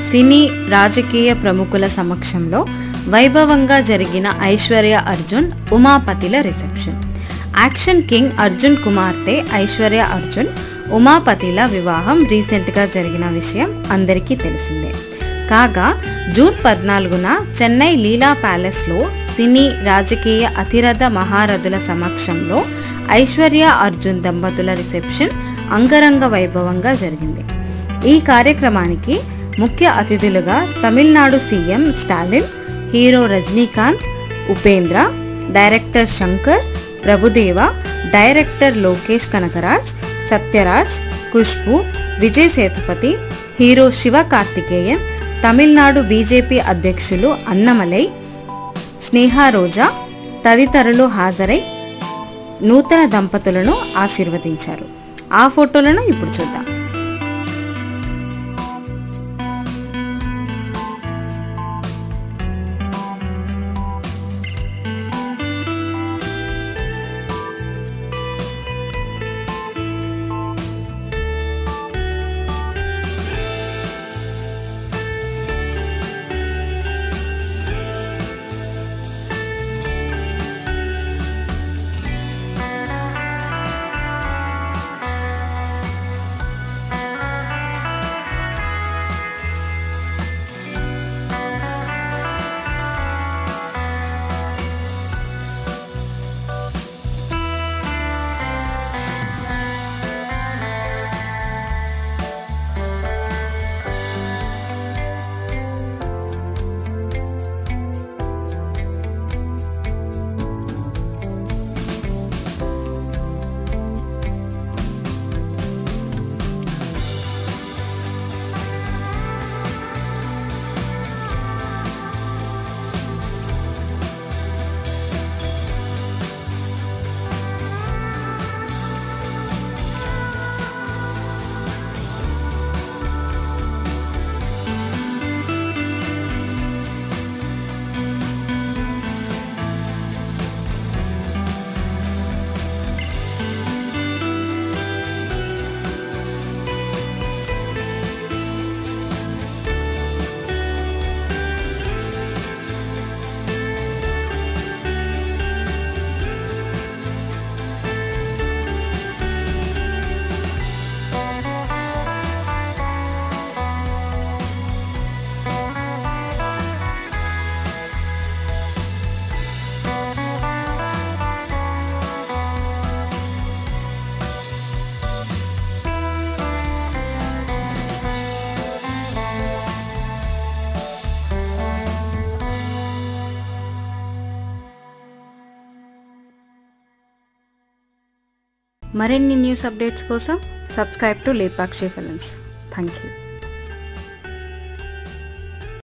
సినీ రాజకీయ ప్రముఖుల సమక్షంలో వైభవంగా జరిగిన ఐశ్వర్య అర్జున్ ఉమాపతిల రిసెప్షన్. యాక్షన్ కింగ్ అర్జున్ కుమార్తె ఐశ్వర్య అర్జున్ ఉమాపతిల వివాహం రీసెంట్గా జరిగిన విషయం అందరికీ తెలిసిందే. కాగా జూన్ 14న చెన్నై లీలా ప్యాలెస్లో సినీ రాజకీయ అతిరథ మహారథుల సమక్షంలో ఐశ్వర్య అర్జున్ దంపతుల రిసెప్షన్ అంగరంగ వైభవంగా జరిగింది. ఈ కార్యక్రమానికి ముఖ్య అతిథులుగా Tamil Nadu CM Stalin, hero Rajinikanth, Upendra, director Shankar, Prabhu Deva, director Lokesh Kanagaraj, Sathyaraj, Khushbu, Vijay Sethupathi, hero Siva Karthikeyan, Tamil Nadu BJP అధ్యక్షులు అన్నమలై, స్నేహ రోజా తదితరులు హాజరై నూతన దంపతులను ఆశీర్వదించారు. ఆ ఫోటోలను ఇప్పుడు చూద్దాం. మరిన్ని న్యూస్ అప్డేట్స్ కోసం subscribe to Lepakshi films. Thank you.